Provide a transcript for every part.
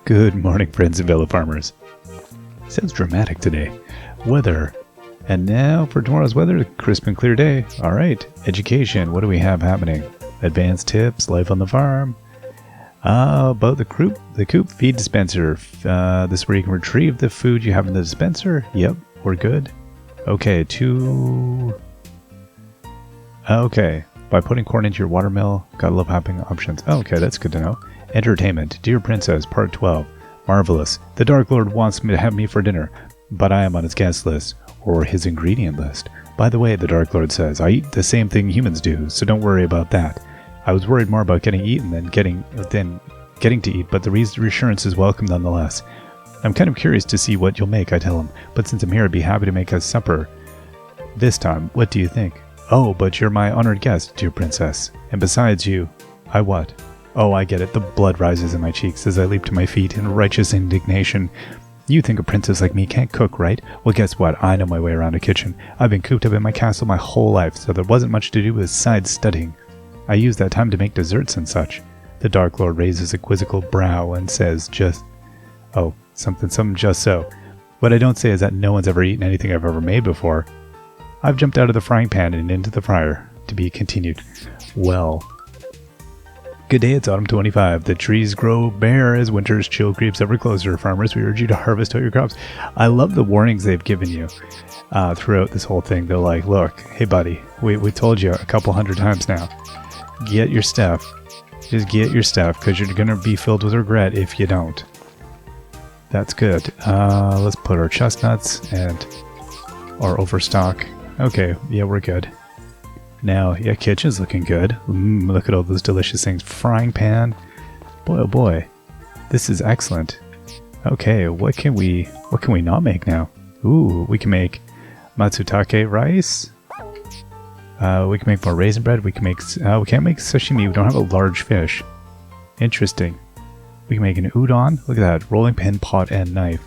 Good morning, friends and fellow farmers. Sounds dramatic today. Weather. And now for tomorrow's weather, crisp and clear day. All right, education. What do we have happening? Advanced tips, life on the farm. About the coop feed dispenser. This is where you can retrieve the food you have in the dispenser. Yep, we're good. Okay, Okay, by putting corn into your watermill, gotta love having options. Okay, that's good to know. Entertainment. Dear Princess, Part 12. Marvelous. The Dark Lord wants me to have me for dinner, but I am on his guest list, or his ingredient list. By the way, the Dark Lord says, I eat the same thing humans do, so don't worry about that. I was worried more about getting eaten than getting to eat, but the reassurance is welcome nonetheless. I'm kind of curious to see what you'll make, I tell him, but since I'm here, I'd be happy to make us supper. This time, what do you think? Oh, but you're my honored guest, dear princess. And besides you, I what? Oh, I get it. The blood rises in my cheeks as I leap to my feet in righteous indignation. You think a princess like me can't cook, right? Well, guess what? I know my way around a kitchen. I've been cooped up in my castle my whole life, so there wasn't much to do besides studying. I used that time to make desserts and such. The Dark Lord raises a quizzical brow and says something just so. What I don't say is that no one's ever eaten anything I've ever made before. I've jumped out of the frying pan and into the fryer. To be continued. Well. Good day, it's autumn 25. The trees grow bare as winter's chill creeps ever closer. Farmers, we urge you to harvest all your crops. I love the warnings they've given you throughout this whole thing. They're like, look, hey buddy, we told you a couple hundred times now. Get your stuff. Just get your stuff, because you're going to be filled with regret if you don't. That's good. Let's put our chestnuts and our overstock. Okay, yeah, we're good. Now, yeah, kitchen's looking good. Look at all those delicious things. Frying pan. Boy, oh boy. This is excellent. Okay, what can we not make now? Ooh, we can make matsutake rice. We can make more raisin bread. We can make, we can't make sashimi. We don't have a large fish. Interesting. We can make an udon. Look at that. Rolling pin, pot, and knife.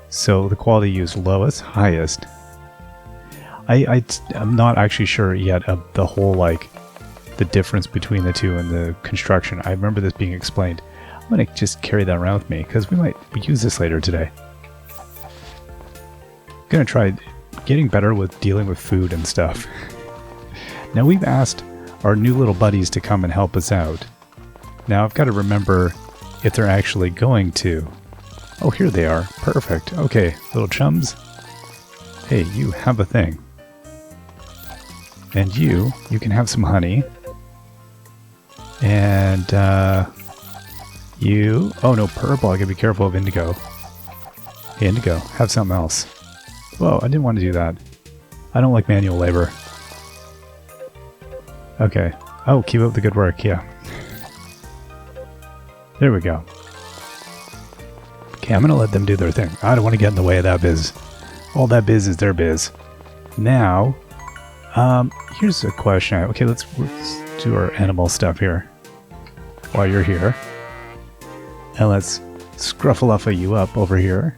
So the quality used lowest, highest. I'm not actually sure yet of the whole, the difference between the two and the construction. I remember this being explained. I'm going to just carry that around with me, because we might use this later today. I'm going to try getting better with dealing with food and stuff. Now, we've asked our new little buddies to come and help us out. Now, I've got to remember if they're actually going to. Oh, here they are. Perfect. Okay, little chums. Hey, you have a thing. And you can have some honey. And, oh no, purple, I gotta be careful of indigo. Hey, indigo, have something else. Whoa, I didn't want to do that. I don't like manual labor. Okay. Oh, keep up the good work, yeah. There we go. Okay, I'm gonna let them do their thing. I don't want to get in the way of that biz. All that biz is their biz. Now, here's a question. Okay, let's do our animal stuff here while you're here. And let's scruffle you up over here.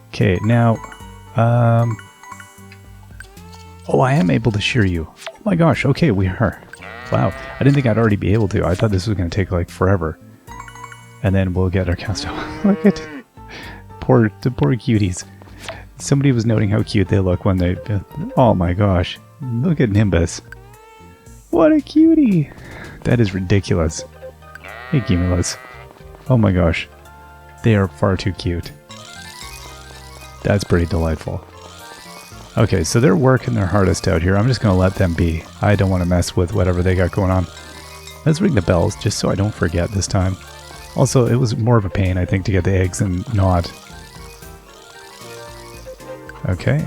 Okay, now, oh, I am able to shear you. Oh my gosh, okay, we are. Wow, I didn't think I'd already be able to. I thought this was going to take, forever. And then we'll get our cast off. Look at the poor cuties. Somebody was noting how cute they look when they... Oh my gosh. Look at Nimbus. What a cutie. That is ridiculous. Hey, Cumulus. Oh my gosh. They are far too cute. That's pretty delightful. Okay, so they're working their hardest out here. I'm just going to let them be. I don't want to mess with whatever they got going on. Let's ring the bells, just so I don't forget this time. Also, it was more of a pain, I think, to get the eggs than not. Okay.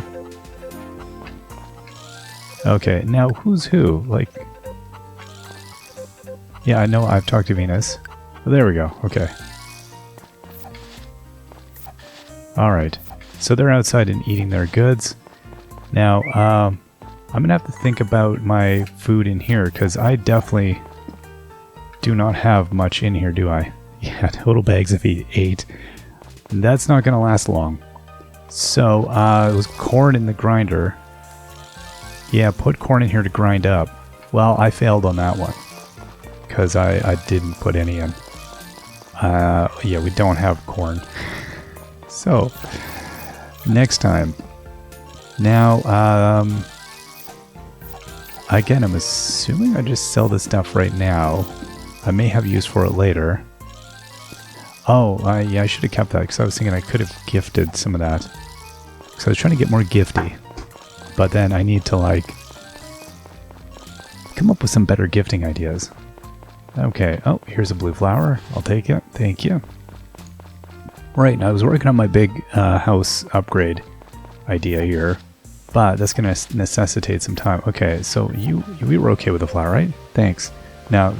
Okay, now who's who? Yeah, I know I've talked to Venus. Oh, there we go. Okay. Alright. So they're outside and eating their goods. Now, I'm going to have to think about my food in here, because I definitely do not have much in here, do I? Yeah, total bags of 8. That's not going to last long. So, it was corn in the grinder. Yeah, put corn in here to grind up. Well, I failed on that one. because I didn't put any in. Yeah, we don't have corn. So, next time. Now, again, I'm assuming I just sell this stuff right now. I may have use for it later. Oh, yeah, I should have kept that because I was thinking I could have gifted some of that. So I was trying to get more gifty. But then I need to, like, come up with some better gifting ideas. Okay, oh, here's a blue flower. I'll take it. Thank you. Right, now I was working on my big house upgrade idea here. But that's going to necessitate some time. Okay, so you were okay with the flower, right? Thanks. Now,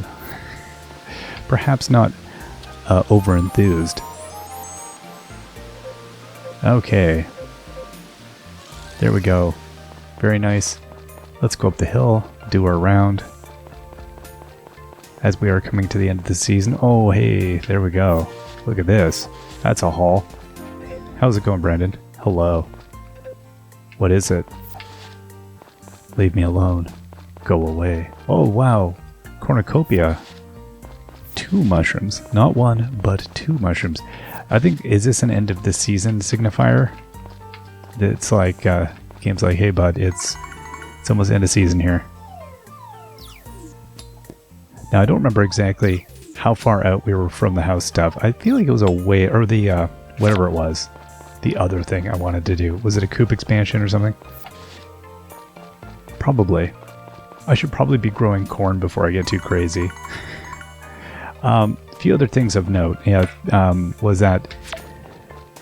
perhaps not over-enthused. Okay. There we go. Very nice. Let's go up the hill, do our round. As we are coming to the end of the season. Oh, hey, there we go. Look at this. That's a haul. How's it going, Brandon? Hello. What is it? Leave me alone. Go away. Oh, wow. Cornucopia. 2 mushrooms. Not 1, but 2 mushrooms. I think, is this an end of the season signifier? It's like, game's like, hey bud, it's almost end of season here. Now, I don't remember exactly how far out we were from the house stuff. I feel like it was a way, or the, whatever it was. The other thing I wanted to do. Was it a coop expansion or something? Probably. I should probably be growing corn before I get too crazy. A few other things of note, was that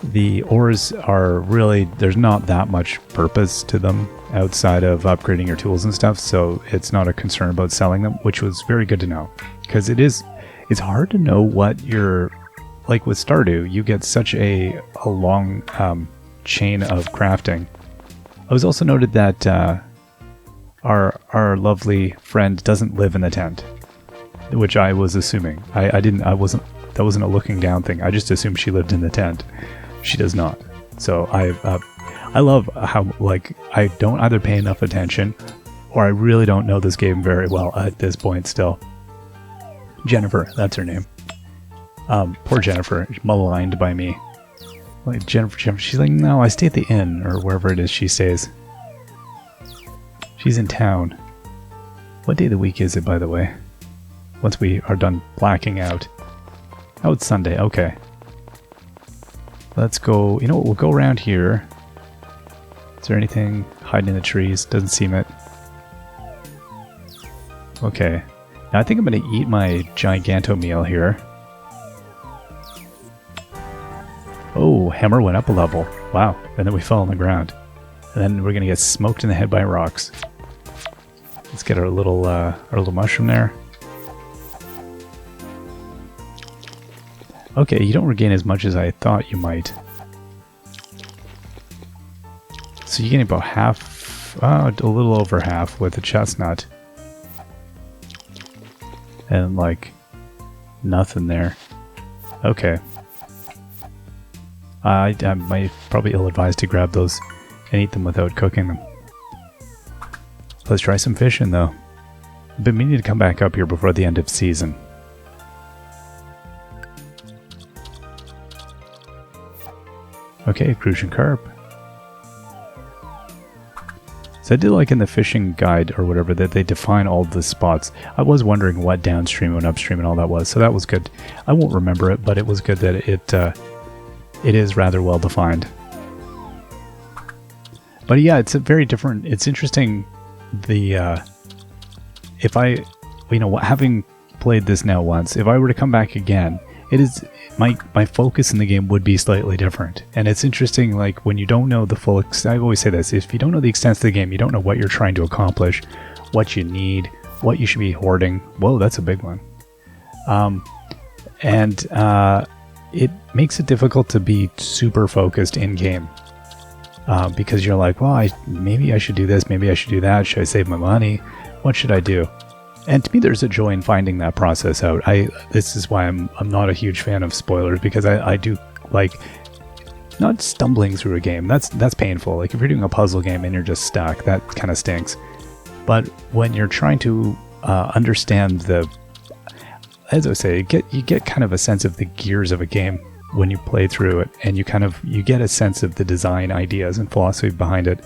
the ores are really, there's not that much purpose to them outside of upgrading your tools and stuff, so it's not a concern about selling them, which was very good to know. Because it's hard to know what you're, like with Stardew, you get such a long chain of crafting. I was also noted that our lovely friend doesn't live in the tent, which I was assuming. That wasn't a looking down thing. I just assumed she lived in the tent. She does not. So I love how, like, I don't either pay enough attention or I really don't know this game very well at this point still. Jennifer, that's her name. Poor Jennifer, maligned by me. Like Jennifer, she's like, no, I stay at the inn or wherever it is she stays. She's in town. What day of the week is it, by the way? Once we are done blacking out. Oh, it's Sunday. Okay. Let's go. You know what? We'll go around here. Is there anything hiding in the trees? Doesn't seem it. Okay. Now I think I'm going to eat my Giganto meal here. Oh, hammer went up a level. Wow. And then we fell on the ground. And then we're going to get smoked in the head by rocks. Let's get our little mushroom there. Okay, you don't regain as much as I thought you might. So you gain about half, a little over half with the chestnut. And like, nothing there. Okay. I might probably ill-advised to grab those and eat them without cooking them. Let's try some fishing though. I've been meaning to come back up here before the end of season. Okay, Crucian carp. So I did like in the fishing guide or whatever that they define all the spots. I was wondering what downstream and upstream and all that was, so that was good. I won't remember it, but it was good that it is rather well defined. But yeah, it's a very different. It's interesting. If I, having played this now once, if I were to come back again, it is my focus in the game would be slightly different. And it's interesting, like when you don't know the full. I always say this: if you don't know the extent of the game, you don't know what you're trying to accomplish, what you need, what you should be hoarding. Whoa, that's a big one. It makes it difficult to be super focused in game. Because you're like, well, maybe I should do this, maybe I should do that, should I save my money, what should I do? And to me, there's a joy in finding that process out. This is why I'm not a huge fan of spoilers, because I do like not stumbling through a game. That's painful. Like if you're doing a puzzle game and you're just stuck, that kind of stinks. But when you're trying to understand as I say, you get kind of a sense of the gears of a game when you play through it, and you get a sense of the design ideas and philosophy behind it,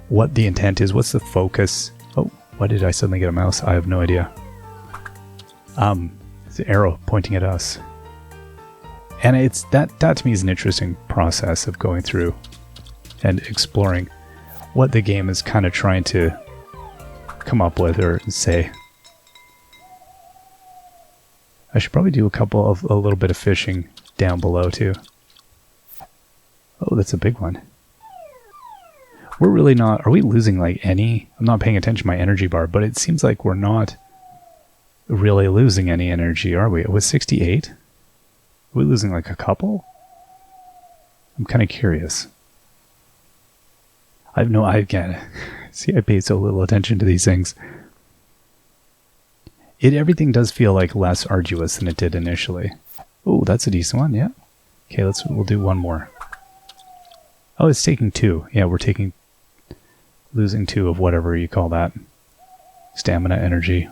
what the intent is, what's the focus. Oh, why did I suddenly get a mouse? I have no idea. It's an arrow pointing at us. And it's that to me is an interesting process of going through and exploring what the game is kind of trying to come up with or say. I should probably do a little bit of fishing down below too. Oh, that's a big one. We're really not, are we losing like any? I'm not paying attention to my energy bar, but it seems like we're not really losing any energy, are we? It was 68? Are we losing like a couple? I'm kind of curious. I pay so little attention to these things. Everything does feel like less arduous than it did initially. Oh, that's a decent one, yeah. Okay, we'll do one more. Oh, it's taking 2. Yeah, we're losing 2 of whatever you call that. Stamina, energy.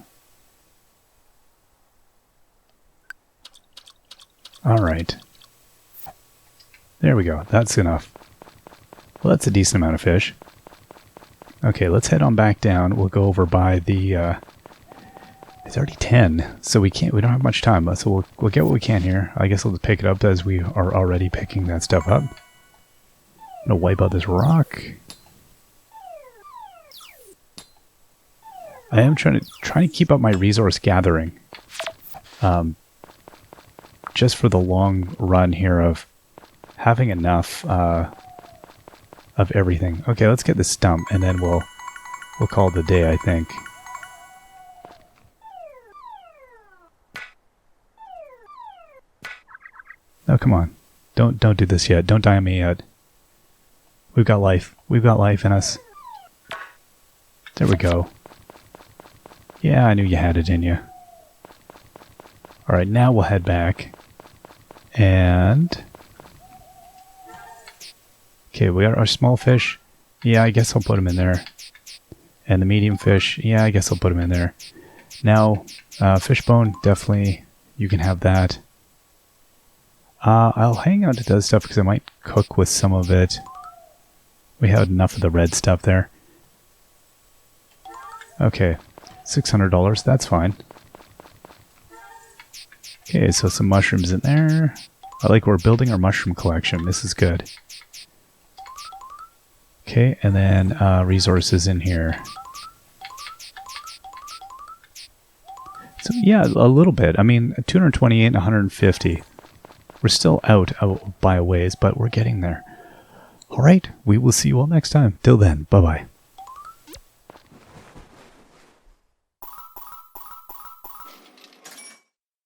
Alright. There we go, that's enough. Well, that's a decent amount of fish. Okay, let's head on back down. We'll go over by the, it's already 10, so we don't have much time, so we'll get what we can here. I guess I'll just pick it up as we are already picking that stuff up. I'm gonna wipe out this rock. I am trying to keep up my resource gathering. Just for the long run here of having enough of everything. Okay, let's get this stump and then we'll call it a day, I think. Oh, come on. Don't do this yet. Don't die on me yet. We've got life. We've got life in us. There we go. Yeah, I knew you had it in you. Alright, now we'll head back. And... okay, we got our small fish. Yeah, I guess I'll put them in there. And the medium fish. Yeah, I guess I'll put them in there. Now, fishbone, definitely, you can have that. I'll hang on to those stuff because I might cook with some of it. We had enough of the red stuff there. Okay, $600, that's fine. Okay, so some mushrooms in there. I like we're building our mushroom collection. This is good. Okay, and then resources in here. So yeah, a little bit. I mean, 228 and 150. We're still out by a ways, but we're getting there. All right, we will see you all next time. Till then, bye-bye.